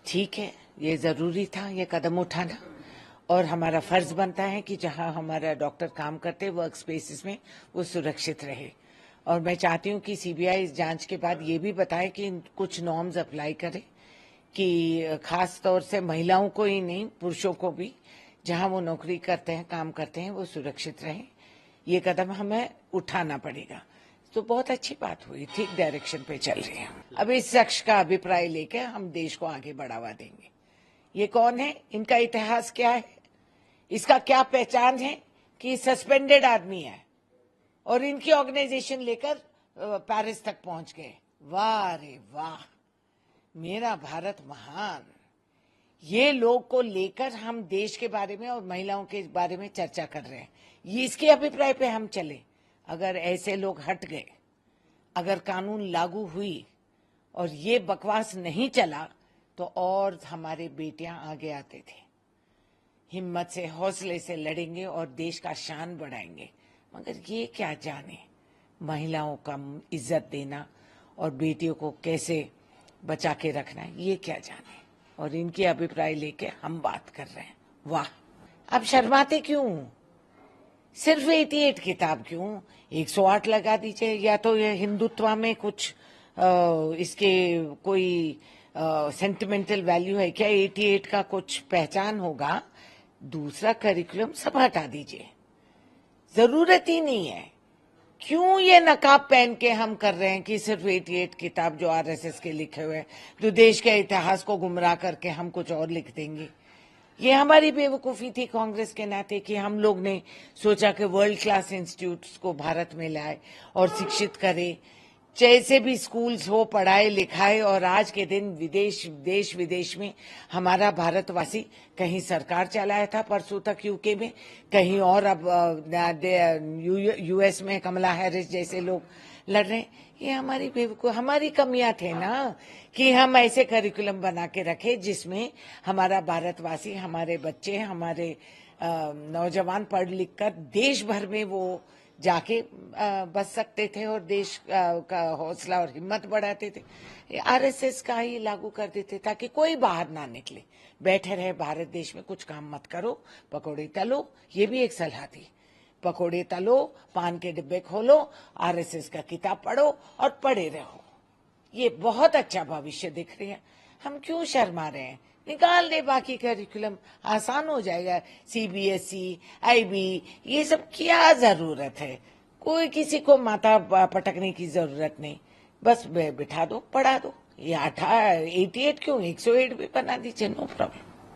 ठीक है, ये जरूरी था ये कदम उठाना, और हमारा फर्ज बनता है कि जहां हमारा डॉक्टर काम करते वर्क स्पेसेस में वो सुरक्षित रहे। और मैं चाहती हूं कि सीबीआई इस जांच के बाद ये भी बताए कि कुछ नॉर्म्स अप्लाई करे कि खास तौर से महिलाओं को ही नहीं, पुरुषों को भी जहां वो नौकरी करते हैं, काम करते हैं, वो सुरक्षित रहें। ये कदम हमें उठाना पड़ेगा। तो बहुत अच्छी बात हुई, ठीक डायरेक्शन पे चल रही है। अब इस शख्स का अभिप्राय लेकर हम देश को आगे बढ़ावा देंगे। ये कौन है, इनका इतिहास क्या है, इसका क्या पहचान है कि सस्पेंडेड आदमी है और इनकी ऑर्गेनाइजेशन लेकर पेरिस तक पहुंच गए। वाह रे वाह, मेरा भारत महान। ये लोग को लेकर हम देश के बारे में और महिलाओं के बारे में चर्चा कर रहे हैं। ये इसके अभिप्राय पे हम चले। अगर ऐसे लोग हट गए, अगर कानून लागू हुई और ये बकवास नहीं चला, तो और हमारे बेटियां आगे आते थे, हिम्मत से, हौसले से लड़ेंगे और देश का शान बढ़ाएंगे। मगर ये क्या जाने महिलाओं का इज्जत देना और बेटियों को कैसे बचा के रखना है, ये क्या जाने। और इनके अभिप्राय लेके हम बात कर रहे हैं। वाह, अब शर्माते क्यों? सिर्फ 88 किताब क्यों, 108 लगा दीजिए। या तो ये हिंदुत्व में कुछ इसके कोई सेंटिमेंटल वैल्यू है क्या? 88 का कुछ पहचान होगा। दूसरा करिकुलम सब हटा दीजिए, जरूरत ही नहीं है। क्यों ये नकाब पहन के हम कर रहे हैं कि सिर्फ 88 किताब जो आरएसएस के लिखे हुए हैं, जो देश के इतिहास को गुमराह करके हम कुछ और लिख देंगे। ये हमारी बेवकूफी थी कांग्रेस के नाते कि हम लोग ने सोचा कि वर्ल्ड क्लास इंस्टीट्यूट्स को भारत में लाए और शिक्षित करे, जैसे भी स्कूल्स हो, पढ़ाए लिखाए। और आज के दिन देश विदेश में हमारा भारतवासी, कहीं सरकार चलाया था परसों तक यूके में, कहीं और अब यूएस में कमला हैरिस जैसे लोग लड़ रहे हैं। ये हमारी कमियां थे ना कि हम ऐसे करिकुलम बना के रखे जिसमें हमारा भारतवासी, हमारे बच्चे, हमारे नौजवान पढ़ लिख कर देश भर में वो जाके बच सकते थे और देश का हौसला और हिम्मत बढ़ाते थे। आरएसएस का ही लागू कर देते ताकि कोई बाहर ना निकले, बैठे रहे भारत देश में, कुछ काम मत करो, पकौड़े तलो। ये भी एक सलाह थी, पकौड़े तलो, पान के डिब्बे खोलो, आरएसएस का किताब पढ़ो और पढ़े रहो। ये बहुत अच्छा भविष्य दिख रही है। हम क्यों शर्मा रहे हैं? निकाल दे बाकी करिकुलम, आसान हो जाएगा। सीबीएसई, आईबी, ये सब क्या जरूरत है? कोई किसी को माथा पटकने की जरूरत नहीं, बस बिठा दो, पढ़ा दो। ये 88 क्यों, 108 भी बना दीजिए, नो प्रॉब्लम।